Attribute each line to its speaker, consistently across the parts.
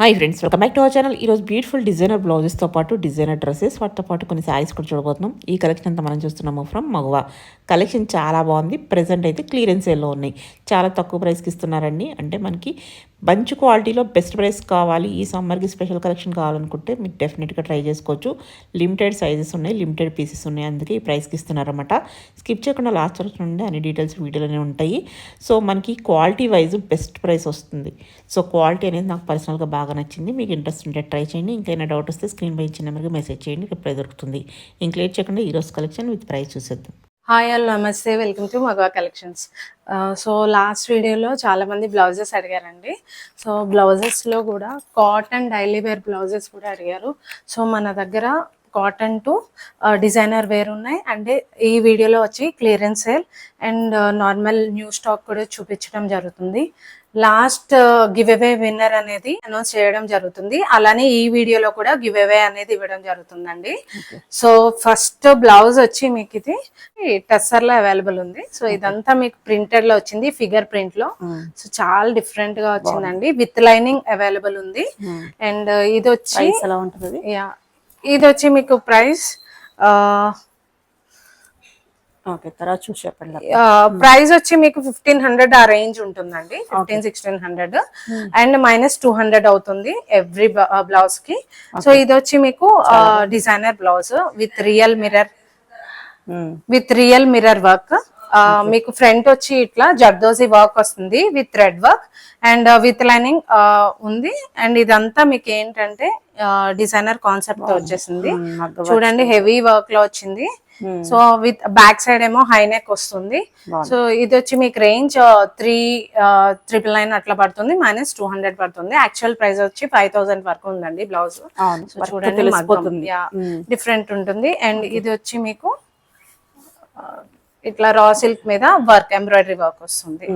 Speaker 1: Hi friends, welcome back to our channel. ఈరోజు beautiful designer బ్లౌజెస్తో పాటు designer dresses, వాటితో పాటు కొన్ని శారీస్ కూడా చూడబోతున్నాం. ఈ కలెక్షన్ అంతా మనం చూస్తున్నాము ఫ్రమ్ మగువా. కలెక్షన్ చాలా బాగుంది. ప్రెజెంట్ అయితే క్లియరెన్స్ సేల్లో ఉన్నాయి. చాలా తక్కువ ప్రైస్కి ఇస్తున్నారండి. అంటే మనకి మంచి క్వాలిటీలో బెస్ట్ ప్రైస్ కావాలి, ఈ సమ్మర్కి స్పెషల్ కలెక్షన్ కావాలనుకుంటే మీరు డెఫినెట్గా ట్రై చేసుకోవచ్చు. లిమిటెడ్ సైజెస్ ఉన్నాయి, లిమిటెడ్ పీసెస్ ఉన్నాయి, అందుకే ఈ ప్రైస్కి ఇస్తున్నారన్నమాట. స్కిప్ చేయకుండా లాస్ట్ వరకు నుండి అన్ని డీటెయిల్స్ వీడియోలోనే ఉంటాయి. సో మనకి క్వాలిటీ వైజ్ బెస్ట్ ప్రైస్ వస్తుంది. సో క్వాలిటీ అనేది నాకు పర్సనల్గా బాగా నచ్చింది. మీకు ఇంట్రెస్ట్ ఉంటే ట్రై చేయండి. ఇంకైనా డౌట్ వస్తే స్క్రీన్ పై ఇచ్చిన నెంబర్కి మెసేజ్ చేయండి, రిప్లై దొరుకుతుంది. ఇంక లేట్ చేయకుండా ఈరోజు కలెక్షన్ విత్ ప్రైస్ చూసేద్దాం.
Speaker 2: హాయ్ ఆల్, నమస్తే, వెల్కమ్ టు మగవా కలెక్షన్స్. సో లాస్ట్ వీడియోలో చాలామంది బ్లౌజెస్ అడిగారండి. సో బ్లౌజెస్లో కూడా కాటన్ డైలీ వేర్ బ్లౌజెస్ కూడా అడిగారు. సో మన దగ్గర కాటన్ టు డిజైనర్ వేర్ ఉన్నాయి. అంటే ఈ వీడియోలో వచ్చి clearance sale and normal new stock కూడా చూపించడం జరుగుతుంది. లాస్ట్ గివ్ అవే విన్నర్ అనేది అనౌన్స్ చేయడం జరుగుతుంది. అలానే ఈ వీడియోలో కూడా గివ్ అవే అనేది ఇవ్వడం జరుగుతుందండి. సో ఫస్ట్ బ్లౌజ్ వచ్చి మీకు ఇది టెస్సర్ లో అవైలబుల్ ఉంది. సో ఇదంతా మీకు ప్రింటెడ్ లో వచ్చింది, ఫిగర్ ప్రింట్ లో. సో చాలా డిఫరెంట్ గా వచ్చిందండి. విత్ లైనింగ్ అవైలబుల్ ఉంది. అండ్ ఇది వచ్చి
Speaker 1: ఎలా ఉంటుంది?
Speaker 2: ఇది వచ్చి మీకు ప్రైస్
Speaker 1: తర్వాత చూసి చెప్పండి.
Speaker 2: ప్రైస్ వచ్చి మీకు 1500 ఆ రేంజ్ ఉంటుందండి. 1600 అండ్ -200 అవుతుంది ఎవ్రీ బ్లౌజ్ కి. సో ఇది వచ్చి మీకు designer blouse with real mirror work. మీకు ఫ్రంట్ వచ్చి ఇట్లా జర్దోజీ వర్క్ వస్తుంది with thread work and with lining ఉంది. అండ్ ఇదంతా మీకు ఏంటంటే డిజైనర్ కాన్సెప్ట్ తో వచ్చేసింది. చూడండి, హెవీ వర్క్ లో వచ్చింది. సో విత్ బ్యాక్ సైడ్ ఏమో హై నెక్ వస్తుంది. సో ఇది వచ్చి మీకు రేంజ్ 3,999 అట్లా పడుతుంది, -200 పడుతుంది. యాక్చువల్ ప్రైస్ వచ్చి 5000 వరకు ఉందండి బ్లౌజ్. సో చూడండి, డిఫరెంట్ ఉంటుంది. అండ్ ఇది వచ్చి మీకు ఇట్లా రా సిల్క్ మీద వర్క్, ఎంబ్రాయిడరీ వర్క్ వస్తుంది.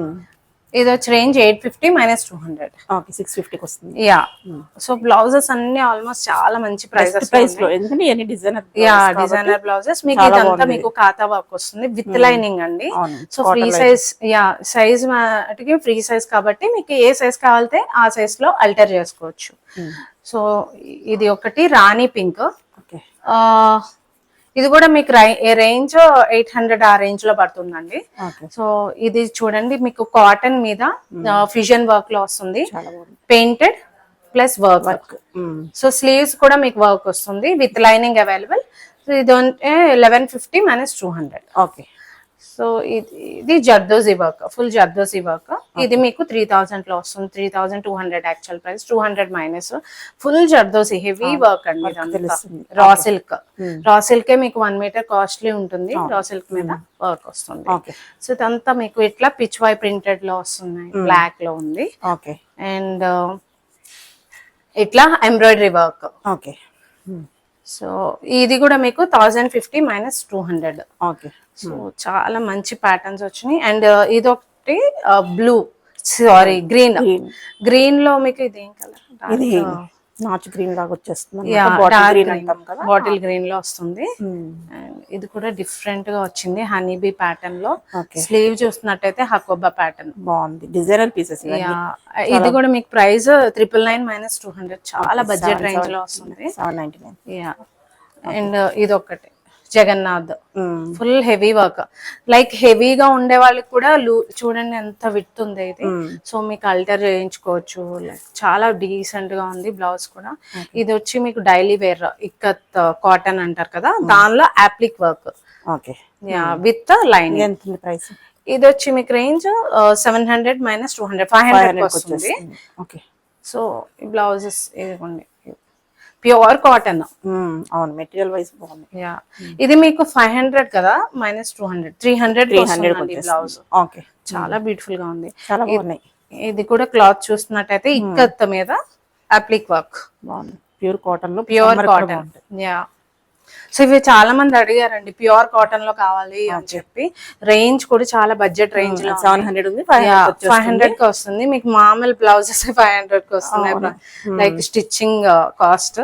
Speaker 2: ఇది వచ్చి రేంజ్ 850 -200.
Speaker 1: 650కి వస్తుంది.
Speaker 2: యా. సో బ్లౌజెస్ అన్ని ఆల్మోస్ట్ చాలా మంచి ప్రైస్
Speaker 1: లో, ఎందుకంటే ఇవన్నీ
Speaker 2: డిజైనర్ బ్లౌజెస్. మీకు ఇదంతా మీకు ఖాతా వర్క్ వస్తుంది విత్ లైనింగ్ అండి. సో ఫ్రీ సైజ్, సైజ్ మటుకి ఫ్రీ సైజ్ కాబట్టి మీకు ఏ సైజ్ కావాలితే ఆ సైజ్ లో అల్టర్ చేసుకోవచ్చు. సో ఇది ఒకటి రాణి పింక్. ఇది కూడా మీకు రేంజ్ 800 ఆ రేంజ్ లో పడుతుందండి. సో ఇది చూడండి, మీకు కాటన్ మీద ఫ్యూజన్ వర్క్ లో వస్తుంది, painted plus work. So sleeves కూడా మీకు వర్క్ వస్తుంది విత్ లైనింగ్ అవైలబుల్. సో ఇది 1150 -200.
Speaker 1: ఓకే.
Speaker 2: సో ఇది zardozi work, full zardozi work. ఇది మీకు 3000 లో వస్తుంది, 3200 actual price, 200 minus. Full zardozi heavy work అండి. రా సిల్క్, రా సిల్కే మీకు 1 మీటర్ కాస్ట్లీ ఉంటుంది. రా సిల్క్ మీద వర్క్ వస్తుంది. సో ఇదంతా మీకు ఇట్లా పిచ్ వై ప్రింటెడ్ లో వస్తుంది, బ్లాక్ లో ఉంది. అండ్ ఇట్లా ఎంబ్రాయిడరీ వర్క్. సో ఇది కూడా మీకు 1050 -200. సో చాలా మంచి ప్యాటర్న్స్ వచ్చినాయి. అండ్ ఇది ఒకటి గ్రీన్ లో మీకు ఇది ఏం కలర్?
Speaker 1: నాచు గ్రీన్ లాగా వచ్చేస్తుంది,
Speaker 2: బాటిల్ గ్రీన్ లో వస్తుంది. ఇది కూడా డిఫరెంట్ గా వచ్చింది, హనీ బీ ప్యాటర్న్ లో. స్లీవ్ చూస్తున్నట్టయితే హకోబా ప్యాటర్న్
Speaker 1: బాగుంది, డిజైనర్ పీసెస్.
Speaker 2: ఇది కూడా మీకు ప్రైస్ 999 -200, చాలా బడ్జెట్ రేంజ్ లో వస్తుంది. 799. అండ్ ఇది ఒకటి Jagannath, full heavy work. Like హెవీగా ఉండే వాళ్ళకి కూడా చూడండి ఎంత విత్ ఉంది ఇది. సో మీకు అల్టర్ చేయించుకోవచ్చు. లైక్ చాలా డీసెంట్ గా ఉంది బ్లౌజ్ కూడా. ఇది వచ్చి మీకు డైలీ వేర్ ఇక్కత్ కాటన్ అంటారు కదా, దానిలో అప్లిక్ వర్క్ విత్ లైన్.
Speaker 1: ప్రైస్
Speaker 2: ఇది వచ్చి మీకు రేంజ్ 700 -200, 500 వస్తుంది. సో ఈ బ్లౌజెస్ ఇదిగోండి, ప్యూర్ కాటన్.
Speaker 1: అవును, మెటీరియల్ వైజ్ బాగుంది.
Speaker 2: ఇది మీకు 500 కదా, -200, 300 బ్లౌజ్. చాలా బ్యూటిఫుల్ గా ఉంది. ఇది కూడా క్లాత్ చూస్తున్నట్టయితే ఇక్కత్ మీద అప్లిక్ వర్క్
Speaker 1: బాగుంది, ప్యూర్ కాటన్ లో.
Speaker 2: Pure cotton. సో ఇవి చాలా మంది అడిగారండి, ప్యూర్ కాటన్ లో కావాలి అని చెప్పి. రేంజ్ కూడా చాలా బడ్జెట్ రేంజ్ లో
Speaker 1: 700 ఉంది,
Speaker 2: 500 కి వస్తుంది. మీకు మామూలు బ్లౌజెస్ 500 కి వస్తున్నాయి, లైక్ స్టిచ్చింగ్ కాస్ట్.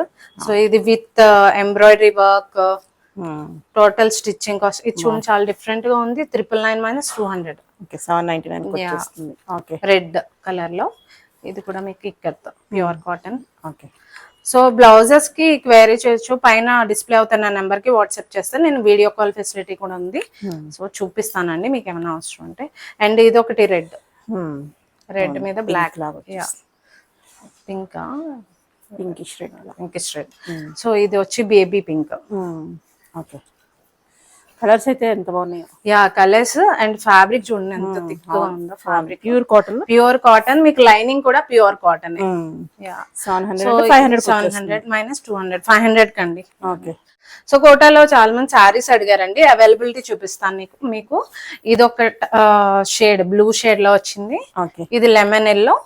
Speaker 2: సో ఇది with embroidery work, total stitching cost. ఇది చూడండి, చాలా డిఫరెంట్ గా ఉంది. 999 -200.
Speaker 1: ఓకే, 799
Speaker 2: రెడ్ కలర్ లో ఇది కూడా మీకు ikat pure cotton.
Speaker 3: Okay.
Speaker 2: So blouses కి క్వైరీ చేయొచ్చు, పైన డిస్ప్లే అవుతున్న నెంబర్ కి వాట్సాప్ చేస్తే నేను వీడియో కాల్ ఫెసిలిటీ కూడా ఉంది. సో చూపిస్తానండి మీకు ఏమైనా అవసరం ఉంటే. అండ్ ఇది ఒకటి రెడ్ మీద బ్లాక్ లాగా, పింక్
Speaker 3: పింకిష్ రెడ్.
Speaker 2: సో ఇది వచ్చి బేబీ పింక్.
Speaker 3: ఓకే. కలర్స్ అయితే ఎంత బాగున్నాయో.
Speaker 2: యా కలర్స్ అండ్ ఫ్యాబ్రిక్ చూడండి ఎంత థిక్ గా ఉందో ఫ్యాబ్రిక్.
Speaker 3: ప్యూర్ కాటన్
Speaker 2: మీకు లైనింగ్ కూడా ప్యూర్ కాటన్. యా 700 మైనస్ 200 500 కండి.
Speaker 3: ఓకే.
Speaker 2: సో కోటాలో చాలా మంది శారీస్ అడిగారండి, అవైలబిలిటీ చూపిస్తాను మీకు. ఇది ఒక షేడ్ బ్లూ షేడ్ లో వచ్చింది, ఇది లెమన్ ఎల్లో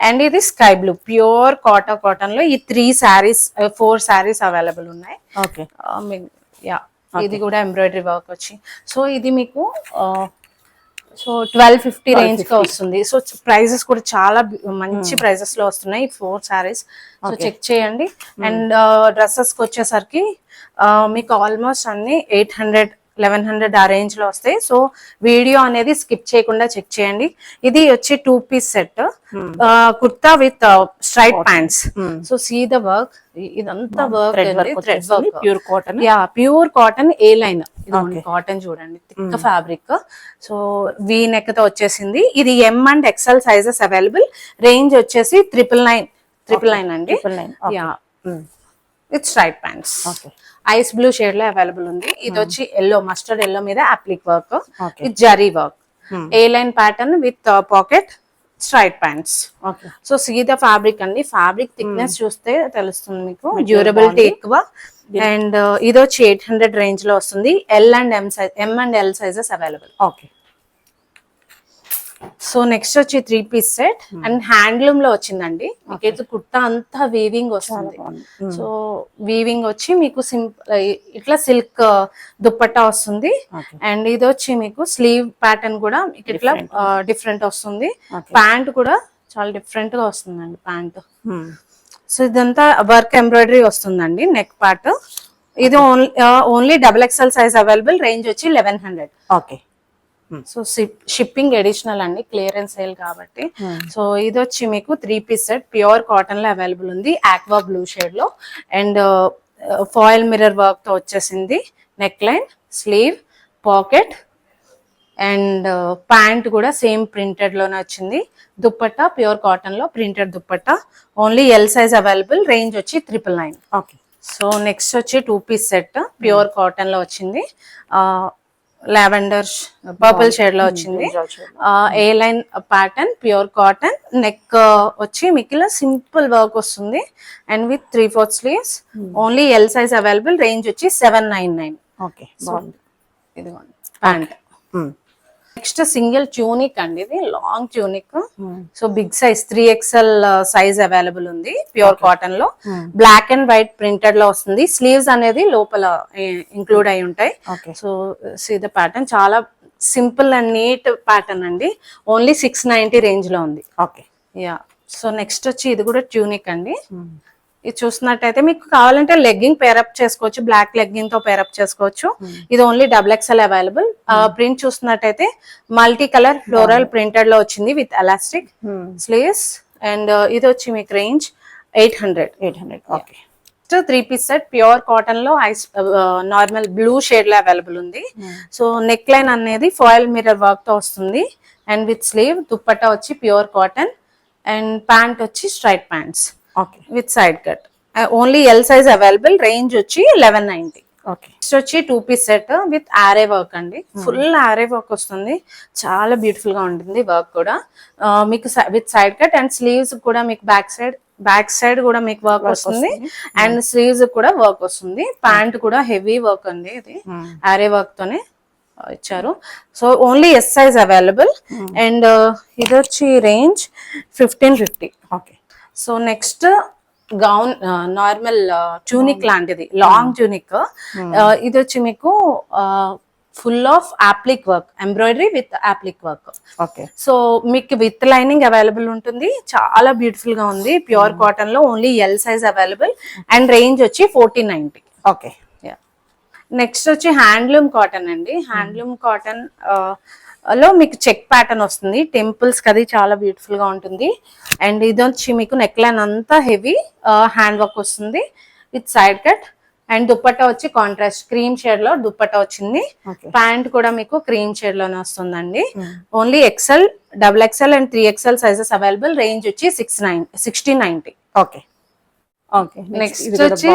Speaker 2: అండ్ ఇది స్కై బ్లూ. ప్యూర్ కాటన్ లో ఈ 4 శారీస్ అవైలబుల్ ఉన్నాయి.
Speaker 3: ఓకే.
Speaker 2: యా ఇది కూడా ఎంబ్రాయిడరీ వర్క్ వచ్చి. సో ఇది మీకు సో 1250 రేంజ్ గా వస్తుంది. సో ప్రైజెస్ కూడా చాలా మంచి ప్రైజెస్ లో వస్తున్నాయి 4 శారీస్. సో చెక్ చేయండి. అండ్ డ్రెస్సెస్ కి వచ్చేసరికి మీకు ఆల్మోస్ట్ అన్ని 800-1100 ఆ రేంజ్ లో వస్తాయి. సో వీడియో అనేది స్కిప్ చేయకుండా చెక్ చేయండి. ఇది వచ్చి 2 piece set kurta with straight pants. So see the work, ఇదంతా work thread work,
Speaker 3: pure cotton.
Speaker 2: Yeah pure cotton A line cotton చూడండి, thick fabric. So V neck తో వచ్చేసింది. ఇది M and XL sizes available. Range వచ్చేసి 999 అండి. Yeah with straight pants. Ice blue shade లో available ఉంది. ఇది వచ్చి ఎల్లో, మస్టర్డ్ ఎల్లో మీద అప్లిక్ work with zari work, a line pattern with pocket straight pants. So see the fabric అండి, fabric thickness చూస్తే తెలుస్తుంది మీకు, డ్యూరబిలిటీ ఎక్కువ. అండ్ ఇది వచ్చి 800 రేంజ్ లో వస్తుంది. M and L sizes available.
Speaker 3: Okay.
Speaker 2: So next వచ్చి 3 పీస్ సెట్ అండ్ హ్యాండ్లూమ్ లో వచ్చిందండి. మీకైతే కుర్తా అంతా వీవింగ్ వస్తుంది. సో వీవింగ్ వచ్చి మీకు సింపుల్ ఇట్లా సిల్క్ దుప్పట్టా వస్తుంది. అండ్ ఇది వచ్చి మీకు స్లీవ్ ప్యాటర్న్ కూడా మీకు ఇట్లా డిఫరెంట్ వస్తుంది. ప్యాంట్ కూడా చాలా డిఫరెంట్ గా వస్తుందండి ప్యాంట్. సో ఇదంతా వర్క్ ఎంబ్రాయిడరీ వస్తుందండి నెక్ పార్ట్. ఇది only XXL size available. Range వచ్చి 1100.
Speaker 3: ఓకే.
Speaker 2: సో షిప్పింగ్ అడిషనల్ అండి, క్లియరెన్స్ సేల్ కాబట్టి. సో ఇది వచ్చి మీకు 3 పీస్ సెట్ ప్యూర్ కాటన్ లో అవైలబుల్ ఉంది, ఆక్వా బ్లూ షేడ్ లో. అండ్ ఫాయిల్ మిర్రర్ వర్క్ తో వచ్చేసింది. Neck line, sleeve, pocket and pant కూడా సేమ్ ప్రింటెడ్ లోనే వచ్చింది. దుప్పట్టా ప్యూర్ కాటన్ లో printed dupatta. Only L size available. Range వచ్చి 999.
Speaker 3: ఓకే.
Speaker 2: సో నెక్స్ట్ వచ్చి 2 పీస్ సెట్ ప్యూర్ కాటన్ లో వచ్చింది. లావెండర్ పర్పుల్ షేడ్ లో వచ్చింది. A line pattern pure cotton. Neck వచ్చి మీకు సింపుల్ వర్క్ వస్తుంది and with 3/4 sleeves. Only L size available. Range వచ్చి 799.
Speaker 3: ఓకే.
Speaker 2: ఇదిగోండి ప్యాంట్. నెక్స్ట్ సింగిల్ ట్యూనిక్ అండి, ఇది long tunic. So big size 3XL size available ఉంది ప్యూర్ కాటన్ లో. Black and white printed లో వస్తుంది. స్లీవ్స్ అనేది లోపల ఇంక్లూడ్ అయి ఉంటాయి. సో సీ ద ప్యాటర్న్ చాలా సింపుల్ అండ్ నీట్ ప్యాటర్న్ అండి. ఓన్లీ 690 రేంజ్ లో ఉంది.
Speaker 3: ఓకే.
Speaker 2: యా సో నెక్స్ట్ వచ్చి ఇది కూడా ట్యూనిక్ అండి. ఇది చూసినట్టయితే మీకు కావాలంటే లెగ్గింగ్ పేరప్ చేసుకోవచ్చు, బ్లాక్ లెగ్గింగ్ తో పేరప్ చేసుకోవచ్చు. ఇది ఓన్లీ XXL అవైలబుల్. ప్రింట్ చూసినట్టయితే మల్టీ కలర్ ఫ్లోరల్ ప్రింటెడ్ లో వచ్చింది విత్ ఎలాస్టిక్ స్లీవ్స్. అండ్ ఇది వచ్చి మీకు range 800.
Speaker 3: Okay.
Speaker 2: 3 piece set pure cotton లో నార్మల్ బ్లూ షేడ్ లో అవైలబుల్ ఉంది. సో నెక్ లైన్ అనేది ఫాయిల్ మిర్రర్ వర్క్ తో వస్తుంది అండ్ విత్ స్లీవ్. దుప్పట్టా వచ్చి ప్యూర్ కాటన్ అండ్ ప్యాంట్ వచ్చి straight pants with side cut. Only L size available. Range వచ్చి 1190. Next వచ్చి 2 piece set with aari work అండి. ఫుల్ ఆరే వర్క్ వస్తుంది, చాలా బ్యూటిఫుల్ గా ఉంటుంది వర్క్ కూడా. మీకు with side cut and sleeves కూడా మీకు బ్యాక్ సైడ్ కూడా మీకు వర్క్ వస్తుంది అండ్ స్లీవ్స్ కూడా వర్క్ వస్తుంది. ప్యాంట్ కూడా హెవీ వర్క్ అండి, ఇది ఆరే వర్క్ తోనే ఇచ్చారు. So only S size available. And ఇది వచ్చి range 1550.
Speaker 3: Okay.
Speaker 2: So next gown normal tunic లాంటిది, లాంగ్ ట్యూనిక్. ఇది వచ్చి మీకు full of అప్లిక్ work, embroidery with applique work. So మీకు విత్ లైనింగ్ అవైలబుల్ ఉంటుంది. చాలా బ్యూటిఫుల్ గా ఉంది. ప్యూర్ కాటన్ లో only L size available and range వచ్చి 1490.
Speaker 3: ఓకే.
Speaker 2: నెక్స్ట్ వచ్చి హ్యాండ్లూమ్ కాటన్ అండి. హ్యాండ్లూమ్ కాటన్ లో మీకు చెక్ ప్యాటర్న్ వస్తుంది, టెంపుల్స్ కి అది చాలా బ్యూటిఫుల్ గా ఉంటుంది. అండ్ ఇది వచ్చి మీకు నెక్ లైన్ అంతా హెవీ హ్యాండ్ వర్క్ వస్తుంది with side cut. And dupatta వచ్చి కాంట్రాస్ట్ క్రీమ్ షేడ్ లో దుప్పట్టా వచ్చింది.
Speaker 3: ఓకే.
Speaker 2: ప్యాంట్ కూడా మీకు క్రీమ్ షేడ్ లోనే వస్తుందండి. Only XL, XXL and 3XL sizes available. Range వచ్చి 1690.
Speaker 3: Okay okay.
Speaker 2: నెక్స్ట్ వచ్చి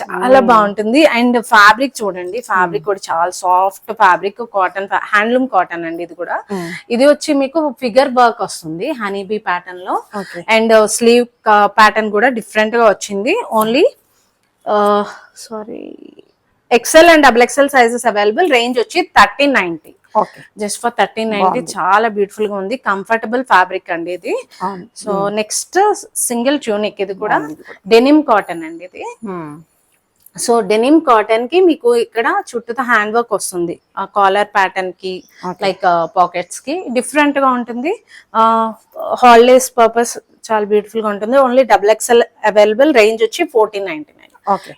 Speaker 2: చాలా బాగుంటుంది. అండ్ ఫ్యాబ్రిక్ చూడండి, ఫ్యాబ్రిక్ కూడా చాలా soft fabric, cotton, handloom cotton అండి. ఇది కూడా ఇది వచ్చి మీకు ఫిగర్ వర్క్ వస్తుంది హనీ బీ ప్యాటర్న్ లో. అండ్ స్లీవ్ ప్యాటర్న్ కూడా డిఫరెంట్ గా వచ్చింది. Only sorry XL and XXL sizes available. Range వచ్చి 1390.
Speaker 3: ఓకే.
Speaker 2: Just for 1390. చాలా బ్యూటిఫుల్ గా ఉంది, కంఫర్టబుల్ ఫ్యాబ్రిక్ అండి ఇది. సో నెక్స్ట్ సింగిల్ ట్యూనిక్, ఇది కూడా డెనిమ్ కాటన్ అండి ఇది. సో డెనిమ్ కాటన్ కి మీకు ఇక్కడ చుట్టూతో హ్యాండ్ వర్క్ వస్తుంది, ఆ కాలర్ ప్యాటర్న్ కి లైక్ పాకెట్స్ కి డిఫరెంట్ గా ఉంటుంది. హాలిడేస్ పర్పస్ చాలా బ్యూటిఫుల్ గా ఉంటుంది. Only XXL available. రేంజ్ వచ్చి 1499.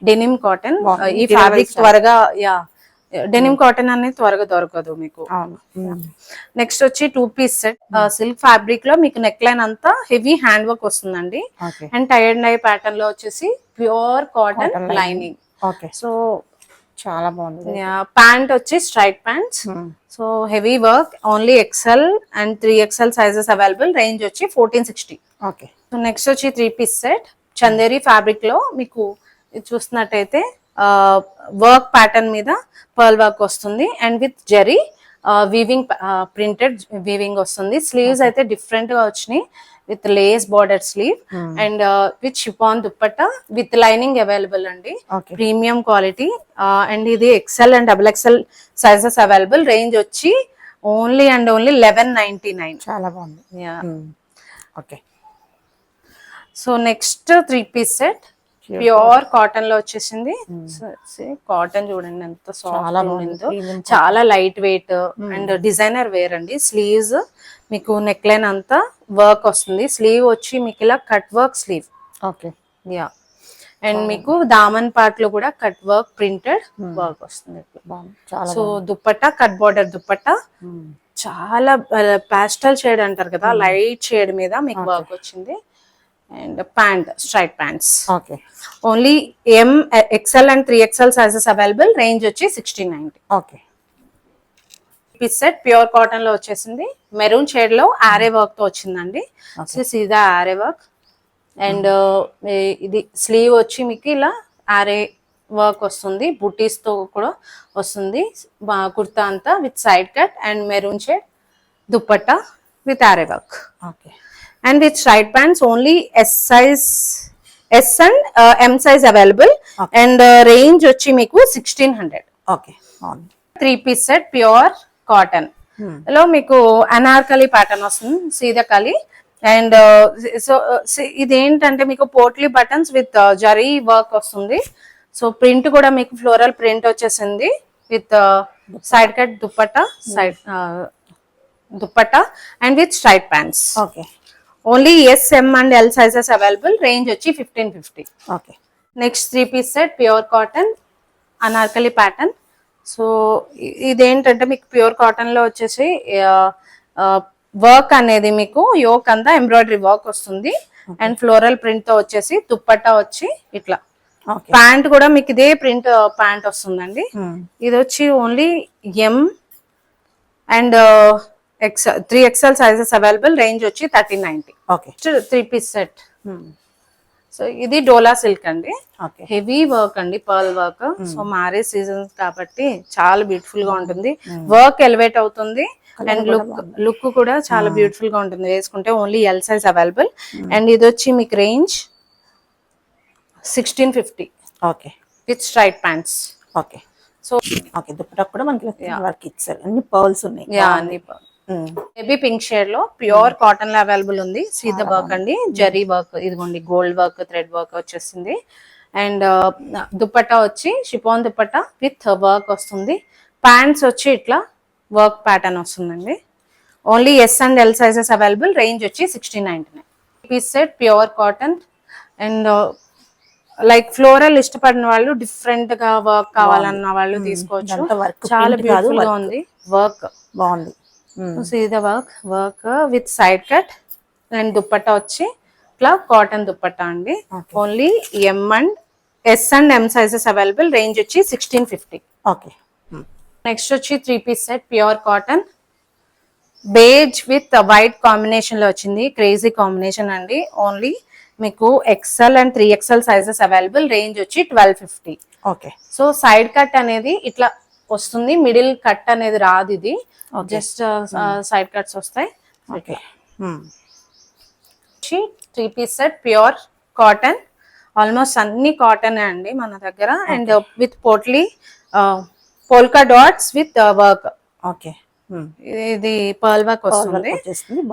Speaker 2: Denim cotton. ఈ ఫ్యాబ్రిక్ త్వరగా డెనిమ్ కాటన్ అనేది త్వరగా దొరకదు మీకు. నెక్స్ట్ వచ్చి 2 పీస్ సెట్ సిల్క్ ఫ్యాబ్రిక్ లో మీకు నెక్ లైన్ అంతా హెవీ హ్యాండ్ వర్క్ వస్తుందండి. And tie and dye pattern లో వచ్చేసి ప్యూర్ కాటన్ లైనింగ్. సో
Speaker 3: చాలా బాగుంది.
Speaker 2: ప్యాంట్ వచ్చి straight pants. So heavy work. Only XL and 3XL sizes available. Range వచ్చి 1460.
Speaker 3: ఓకే.
Speaker 2: సో నెక్స్ట్ వచ్చి 3 పీస్ సెట్ చందేరి ఫ్యాబ్రిక్ లో మీకు చూస్తున్నట్టయితే వర్క్ ప్యాటర్న్ మీద పర్ల్ వర్క్ వస్తుంది and with zari weaving, printed weaving వస్తుంది. స్లీవ్స్ అయితే డిఫరెంట్ గా వచ్చినాయి with lace border sleeve and with chiffon dupatta with lining available అండి. Premium quality. అండ్ ఇది XL and XXL sizes available. Range వచ్చి ఓన్లీ 1199.
Speaker 3: చాలా బాగుంది. Okay.
Speaker 2: So next 3 piece set pure cotton లో వచ్చేసింది. కాటన్ చూడండి ఎంత సాఫ్ట్ ఉందో, చాలా light weight and designer wear అండి. స్లీవ్స్ మీకు నెక్ లైన్ అంతా వర్క్ వస్తుంది. స్లీవ్ వచ్చి మీకు ఇలా cut work sleeve.
Speaker 3: Okay.
Speaker 2: Ya. And మీకు దామన్ పార్ట్ లో కూడా కట్ వర్క్ ప్రింటెడ్ వర్క్ వస్తుంది. So dupatta cut border dupatta, చాలా పాస్టల్ షేడ్ అంటారు కదా, లైట్ షేడ్ మీద మీకు వర్క్ వచ్చింది. And pant straight pants.
Speaker 3: Okay.
Speaker 2: Only XL and 3XL sizes available. Range వచ్చి 1690.
Speaker 3: Okay.
Speaker 2: Piece set pure cotton లో వచ్చేసింది. మెరూన్ షేడ్ లో ఆరే వర్క్ తో వచ్చిందండి. సీదా ఆరే వర్క్. అండ్ ఇది స్లీవ్ వచ్చి మీకు ఇలా ఆరే వర్క్ వస్తుంది, బుటీస్ తో కూడా వస్తుంది. కుర్తా అంతా with side cut and maroon shade dupatta with aari work.
Speaker 3: Okay.
Speaker 2: And with straight pants only S and M size available. And range వచ్చి మీకు 1600.
Speaker 3: Okay.
Speaker 2: 3 piece set pure cotton లో మీకు అనార్కలి ప్యాటర్న్ వస్తుంది, సీదాకలి. అండ్ సో ఇదేంటంటే మీకు potli buttons with zari work వస్తుంది. So print కూడా మీకు ఫ్లోరల్ ప్రింట్ వచ్చేసింది with side cut dupatta, side dupatta and with straight pants.
Speaker 3: Okay.
Speaker 2: Only S, M and L sizes available. Range వచ్చి 1550.
Speaker 3: Okay.
Speaker 2: Next 3 piece set pure cotton anarkali pattern. So ఇదేంటంటే మీకు pure cotton లో వచ్చేసి work అనేది మీకు యోక్ అంతా embroidery work వస్తుంది and floral print తో వచ్చేసి దుప్పట్టా వచ్చి ఇట్లా. ప్యాంట్ కూడా మీకు ఇదే ప్రింట్ ప్యాంట్ వస్తుందండి. ఇది వచ్చి only M and 3XL sizes available. Range వచ్చి 1390.
Speaker 3: ఓకే.
Speaker 2: 3 piece set. సో ఇది డోలా సిల్క్ అండి, హెవీ వర్క్ అండి, pearl work. So marriage season కాబట్టి చాలా బ్యూటిఫుల్ గా ఉంటుంది. వర్క్ ఎలివేట్ అవుతుంది అండ్ లుక్ కూడా చాలా బ్యూటిఫుల్ గా ఉంటుంది వేసుకుంటే. Only L size available. And ఇది వచ్చి మీకు range 1650.
Speaker 3: Okay.
Speaker 2: With straight pants.
Speaker 3: Okay. So okay. Dupatta కూడా మనకి వర్క్ ఇచ్చారు, అన్ని పర్ల్స్ ఉన్నాయి.
Speaker 2: అన్ని బేబీ పింక్ షేడ్ లో ప్యూర్ కాటన్ లో అవైలబుల్ ఉంది. సీదా వర్క్ అండి, జరీ వర్క్, ఇదిగోండి గోల్డ్ వర్క్, థ్రెడ్ వర్క్ వచ్చేసింది. అండ్ దుప్పట్టా వచ్చి షిఫాన్ దుప్పట్టా విత్ వర్క్ వస్తుంది. ప్యాంట్స్ వచ్చి ఇట్లా వర్క్ ప్యాటర్న్ వస్తుందండి. Only S and L sizes available. Range వచ్చి 1699. Piece set pure cotton and like floral ఇష్టపడిన వాళ్ళు, డిఫరెంట్ గా వర్క్ కావాలన్న వాళ్ళు తీసుకోవచ్చు. చాలా బ్యూటిఫుల్ గా ఉంది వర్క్,
Speaker 3: బాగుంది.
Speaker 2: See the work with side cut and dupatta వచ్చి ఇట్లా కాటన్ దుప్పట్టా అండి. Only S and M sizes available. Range వచ్చి 1650.
Speaker 3: ఓకే.
Speaker 2: నెక్స్ట్ వచ్చి 3-piece set pure cotton beige with white combination లో వచ్చింది. క్రేజీ కాంబినేషన్ అండి. ఓన్లీ మీకు XL and 3XL sizes available. Range వచ్చి 1250.
Speaker 3: ఓకే.
Speaker 2: సో సైడ్ కట్ అనేది ఇట్లా వస్తుంది, మిడిల్ కట్ అనేది రాదు. ఇది జస్ట్ సైడ్ కట్స్ వస్తాయి.
Speaker 3: Okay.
Speaker 2: 3-piece set pure cotton. Almost అన్ని కాటన్ అండి మన దగ్గర. And with polka dots with work.
Speaker 3: Okay.
Speaker 2: ఇది పర్ల్ వర్క్ వస్తుంది.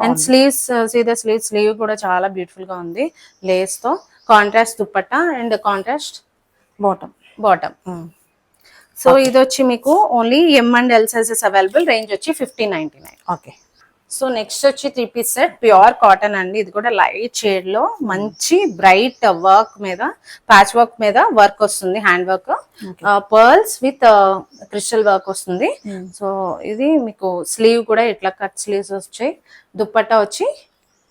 Speaker 2: అండ్ స్లీవ్స్, సీదా స్లీవ్ కూడా చాలా బ్యూటిఫుల్ గా ఉంది లేస్ తో. Contrast dupatta and contrast bottom. So ఇది వచ్చి మీకు only M and L sizes available. Range వచ్చి 1599.
Speaker 3: ఓకే.
Speaker 2: సో నెక్స్ట్ వచ్చి 3-piece సెట్ ప్యూర్ కాటన్ అండి. ఇది కూడా లైట్ షేడ్ లో మంచి బ్రైట్ వర్క్ మీద, ప్యాచ్ వర్క్ మీద వర్క్ వస్తుంది, hand work, pearls with crystal work వస్తుంది. సో ఇది మీకు స్లీవ్ కూడా ఇట్లా కట్ స్లీవ్స్ వచ్చాయి. దుప్పట్టా వచ్చి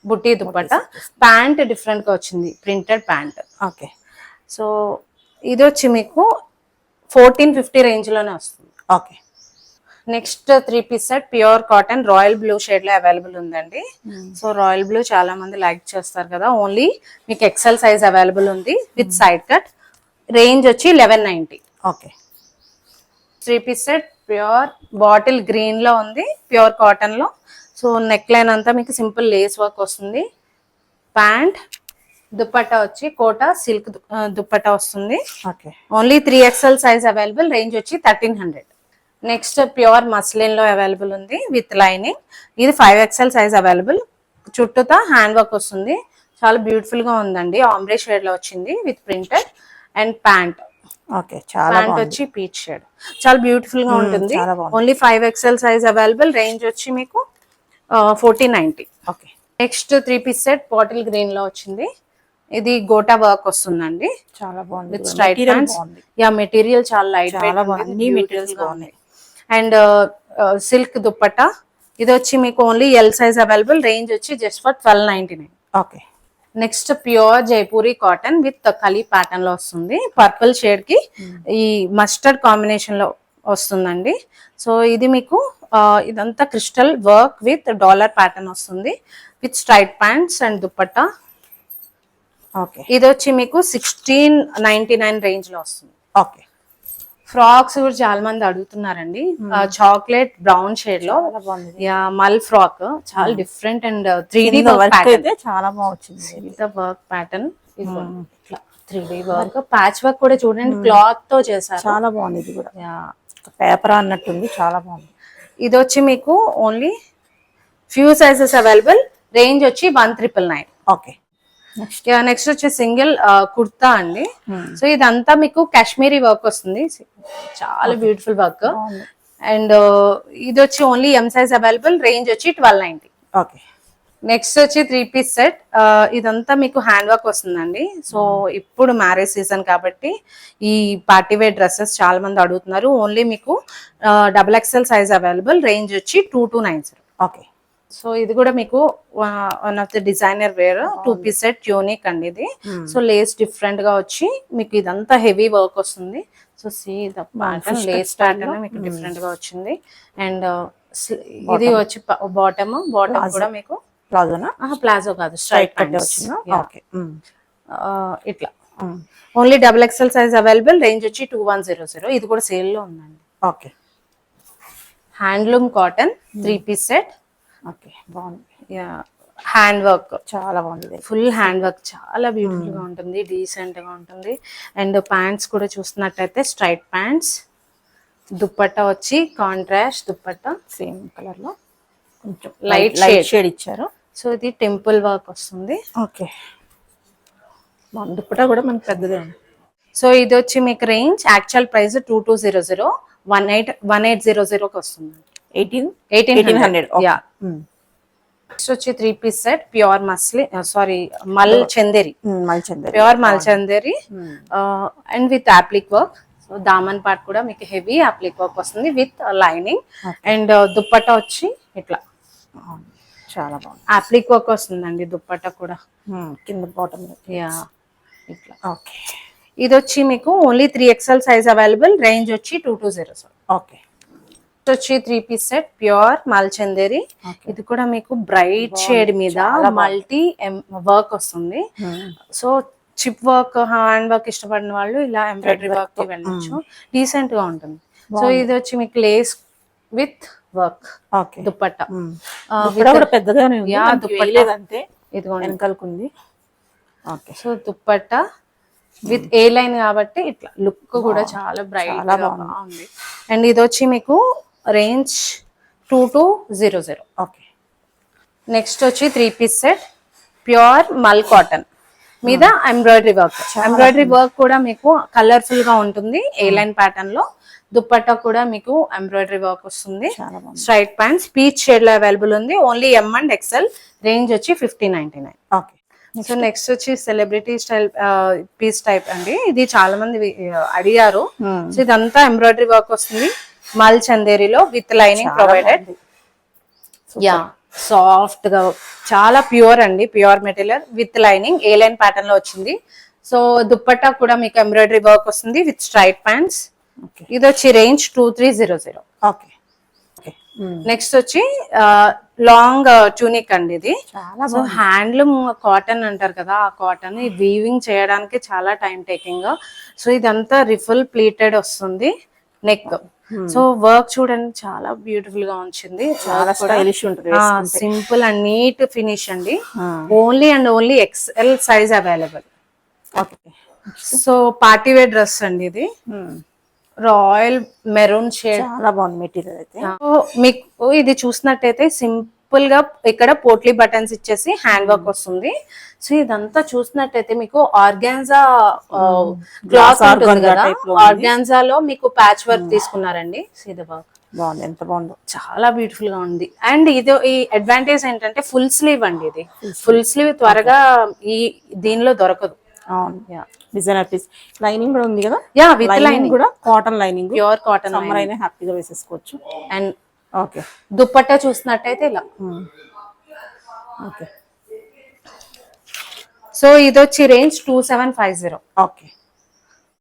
Speaker 2: బుట్టి దుప్పట్టా. ప్యాంట్ డిఫరెంట్ గా వచ్చింది, ప్రింటెడ్ ప్యాంట్.
Speaker 3: ఓకే.
Speaker 2: సో ఇది వచ్చి మీకు 1450 రేంజ్ లోనే వస్తుంది.
Speaker 3: Okay.
Speaker 2: Next 3-piece set pure cotton royal blue shade లో అవైలబుల్ ఉందండి. సో రాయల్ బ్లూ చాలా మంది లైక్ చేస్తారు కదా. ఓన్లీ మీకు ఎక్సెల్ సైజ్ అవైలబుల్ ఉంది విత్ సైడ్ కట్. రేంజ్ వచ్చి 1190.
Speaker 3: Okay.
Speaker 2: 3-piece set pure bottle green లో ఉంది, ప్యూర్ కాటన్ లో. సో నెక్ లైన్ అంతా మీకు సింపుల్ లేస్ వర్క్ వస్తుంది. ప్యాంట్ దుప్పట్టా వచ్చి కోటా సిల్క్ దుప్పట్టా వస్తుంది.
Speaker 3: Okay.
Speaker 2: Only 3XL size available. Range వచ్చి 1300. నెక్స్ట్ ప్యూర్ మస్లిన్ లో అవైలబుల్ ఉంది విత్ లైనింగ్. ఇది 5XL సైజ్ అవైలబుల్. చుట్టూతా హ్యాండ్ వర్క్ వస్తుంది, చాలా బ్యూటిఫుల్ గా ఉందండి. ఆంబ్రే షేడ్ లో వచ్చింది విత్ ప్రింటెడ్. అండ్ ప్యాంట్ వచ్చి పీచ్ షేడ్, చాలా బ్యూటిఫుల్ గా ఉంటుంది. Only 5XL size available. Range వచ్చి మీకు 1490.
Speaker 3: Okay.
Speaker 2: Next 3-piece set bottle green లో వచ్చింది. ఇది గోటా వర్క్ వస్తుందండి,
Speaker 3: చాలా బాగుంది.
Speaker 2: With straight pants. Yeah material చాలా లైట్ మెటీరియల్స్ గా ఉన్నాయి. And silk dupatta. ఇది వచ్చి మీకు only L size available. Range వచ్చి just for 1299.
Speaker 3: Okay.
Speaker 2: Next pure Jaipuri cotton with kali pattern లో వస్తుంది. పర్పుల్ షేడ్ కి ఈ మస్టర్డ్ కాంబినేషన్ లో వస్తుందండి. సో ఇది మీకు ఇదంతా crystal work with dollar pattern వస్తుంది with straight pants and dupatta.
Speaker 3: Okay.
Speaker 2: ఇది వచ్చి మీకు 1699 రేంజ్ లో వస్తుంది.
Speaker 3: ఓకే.
Speaker 2: ఫ్రాక్స్ కూడా చాలా మంది అడుగుతున్నారండి. చాక్లెట్ బ్రౌన్ షేడ్ లో మల్ ఫ్రాక్, చాలా డిఫరెంట్ అండ్ 3D వర్క్
Speaker 3: అయితే చాలా బాగా వచ్చింది.
Speaker 2: వర్క్ ప్యాటర్న్ ఇట్లా 3D వర్క్, ప్యాచ్ వర్క్ కూడా చూడండి క్లాత్ తో చేశారు,
Speaker 3: చాలా బాగుంది. ఇది కూడా పేపర్ అన్నట్టుంది, చాలా బాగుంది.
Speaker 2: ఇది వచ్చి మీకు only few sizes available. Range వచ్చి 1999.
Speaker 3: ఓకే.
Speaker 2: నెక్స్ట్ వచ్చి సింగిల్ కుర్తా అండి. సో ఇదంతా మీకు కాశ్మీరీ వర్క్ వస్తుంది, చాలా బ్యూటిఫుల్ వర్క్. అండ్ ఇది వచ్చి only M size available. Range వచ్చి 1290.
Speaker 3: ఓకే.
Speaker 2: నెక్స్ట్ వచ్చి 3-piece సెట్. ఇదంతా మీకు హ్యాండ్ వర్క్ వస్తుందండి. సో ఇప్పుడు మ్యారేజ్ సీజన్ కాబట్టి ఈ పార్టీ వేర్ డ్రెస్సెస్ చాలా మంది అడుగుతున్నారు. ఓన్లీ మీకు XXL సైజ్ అవైలబుల్. రేంజ్ వచ్చి 2290.
Speaker 3: ఓకే.
Speaker 2: సో ఇది కూడా మీకు one of the designer wear 2-piece set unique అండి ఇది. సో లేస్ డిఫరెంట్ గా వచ్చి మీకు ఇదంతా హెవీ వర్క్ వస్తుంది. So see the pattern, lace pattern మీకు డిఫరెంట్ గా వచ్చింది. అండ్ ఇది వచ్చి బాటమ్ కూడా మీకు ప్లాజో కాదు, స్ట్రైట్ వచ్చింది ఇట్లా. Only XXL size available. Range వచ్చి 2100. ఇది కూడా సేల్ లో ఉందండి.
Speaker 3: Okay.
Speaker 2: Handloom cotton 3-piece set.
Speaker 3: Okay, బాగుంది.
Speaker 2: హ్యాండ్ వర్క్
Speaker 3: చాలా బాగుంది,
Speaker 2: ఫుల్ హ్యాండ్ వర్క్, చాలా బ్యూటిఫుల్ గా ఉంటుంది, డీసెంట్ గా ఉంటుంది. అండ్ ప్యాంట్స్ కూడా చూస్తున్నట్టయితే స్ట్రైట్ ప్యాంట్స్. దుప్పట్టా వచ్చి కాంట్రాస్ట్ దుప్పట్టా,
Speaker 3: సేమ్ కలర్ లో కొంచెం
Speaker 2: లైట్
Speaker 3: షేడ్ ఇచ్చారు.
Speaker 2: సో ఇది టెంపుల్ వర్క్ వస్తుంది.
Speaker 3: ఓకే. దుప్పట్టా కూడా మనకి పెద్దదే ఉంది.
Speaker 2: సో ఇది వచ్చి మీకు రేంజ్ యాక్చువల్ ప్రైస్ 2200, 1800 వస్తుంది. 1800. నెక్స్ట్ వచ్చి 3-piece set pure mul Chanderi, pure mul Chanderi and with applique work. So దామన్ పార్ట్ కూడా మీకు హెవీ అప్లిక్ వర్క్ వస్తుంది విత్ లైనింగ్ అండ్ దుప్పట్టా వచ్చి ఇట్లా
Speaker 3: చాలా బాగుంది.
Speaker 2: అప్లిక్ వర్క్ వస్తుందండి దుప్పట్టా కూడా.
Speaker 3: కింద బాటమ్
Speaker 2: యా ఇట్లా.
Speaker 3: ఓకే.
Speaker 2: ఇది వచ్చి మీకు only 3XL size available, range వచ్చి 2207.
Speaker 3: ఓకే.
Speaker 2: ఇది వచ్చి 3 పీస్ సెట్ ప్యూర్ మల్చందేరి. ఇది కూడా మీకు బ్రైట్ షేడ్ మీద మల్టీ వర్క్ వస్తుంది. So chip work, hand work ఇష్టపడిన వాళ్ళు ఇలా ఎంబ్రాయిడరీ వర్క్ కి వెళ్ళొచ్చు, డీసెంట్ గా ఉంటుంది. సో ఇది వచ్చి మీకు lace with work
Speaker 3: okay.
Speaker 2: Dupatta
Speaker 3: కూడా పెద్దగానే ఉంది.
Speaker 2: దుప్పట్టా ఇదిగోండి
Speaker 3: వెనకాలకుంది. Okay.
Speaker 2: So dupatta with A line కాబట్టి ఇట్లా లుక్ కూడా చాలా బ్రైట్ గా బాగుంది. అండ్ ఇది వచ్చి మీకు రేంజ్ 2200.
Speaker 3: ఓకే.
Speaker 2: నెక్స్ట్ వచ్చి 3 పీస్ సెట్ ప్యూర్ మల్ కాటన్ మీద ఎంబ్రాయిడరీ వర్క్. ఎంబ్రాయిడరీ వర్క్ కూడా మీకు కలర్ఫుల్ గా ఉంటుంది ఏ లైన్ ప్యాటర్న్ లో. దుప్పట్టా కూడా మీకు ఎంబ్రాయిడరీ వర్క్ వస్తుంది. స్ట్రైట్ ప్యాంట్స్ పీచ్ షేడ్ లో అవైలబుల్ ఉంది. Only M and XL, range వచ్చి 5099.
Speaker 3: ఓకే.
Speaker 2: సో నెక్స్ట్ వచ్చి సెలబ్రిటీ స్టైల్ పీస్ టైప్ అండి. ఇది చాలా మంది అడిగారు. సో ఇదంతా ఎంబ్రాయిడరీ వర్క్ వస్తుంది మల్ చందేరిలో with lining provided. Yeah soft గా చాలా ప్యూర్ అండి, pure material with lining A line pattern లో వచ్చింది. సో దుప్పట్టా కూడా మీకు ఎంబ్రాయిడరీ వర్క్ వస్తుంది విత్ స్ట్రైట్ ప్యాంట్స్. ఇది వచ్చి రేంజ్ 2300.
Speaker 3: ఓకే.
Speaker 2: నెక్స్ట్ వచ్చి లాంగ్ ట్యూనిక్ అండి. ఇది సో హ్యాండ్లూమ్ కాటన్ అంటారు కదా, ఆ కాటన్ వీవింగ్ చేయడానికి చాలా టైం టేకింగ్. సో ఇదంతా రిఫుల్ ప్లీటెడ్ వస్తుంది నెక్. సో వర్క్ చూడండి చాలా బ్యూటిఫుల్ గా వచ్చింది,
Speaker 3: చాలా స్టైలిష్ ఉంటుంది.
Speaker 2: సింపుల్ అండ్ నీట్ ఫినిష్ అండి. Only and only XL size available.
Speaker 3: Okay.
Speaker 2: So party wear dress అండి. ఇది రాయల్ మెరూన్ షేడ్,
Speaker 3: చాలా బాగుంది మెటీరియల్ అయితే.
Speaker 2: మీకు ఇది చూసినట్టయితే సింపుల్ గా ఇక్కడ పోట్లీ బటన్స్ ఇచ్చేసి హ్యాండ్ వర్క్ వస్తుంది. సో ఇదంతా చూసినట్టయితే మీకు ఆర్గాన్జా క్లాత్ ఉంటుంది కదా, ఆర్గాన్జాలో మీకు ప్యాచ్ వర్క్ తీసుకున్నారండి. సీదా
Speaker 3: బాగుంది, ఎంత బాగుందో,
Speaker 2: చాలా బ్యూటిఫుల్ గా ఉంది. అండ్ ఇది ఈ అడ్వాంటేజ్ ఏంటంటే ఫుల్ స్లీవ్ అండి. ఇది ఫుల్ స్లీవ్ త్వరగా ఈ దీనిలో దొరకదు.
Speaker 3: Designer piece. లైనింగ్ కూడా ఉంది కదా.
Speaker 2: యా విత్ లైనింగ్
Speaker 3: కూడా cotton lining,
Speaker 2: pure cotton.
Speaker 3: Summer అయినా హ్యాపీగా వేసేసుకోవచ్చు.
Speaker 2: And
Speaker 3: okay.
Speaker 2: దుప్పట్టా చూసినట్టయితే ఇలా.
Speaker 3: ఓకే.
Speaker 2: సో ఇది వచ్చి రేంజ్ 2750.
Speaker 3: ఓకే.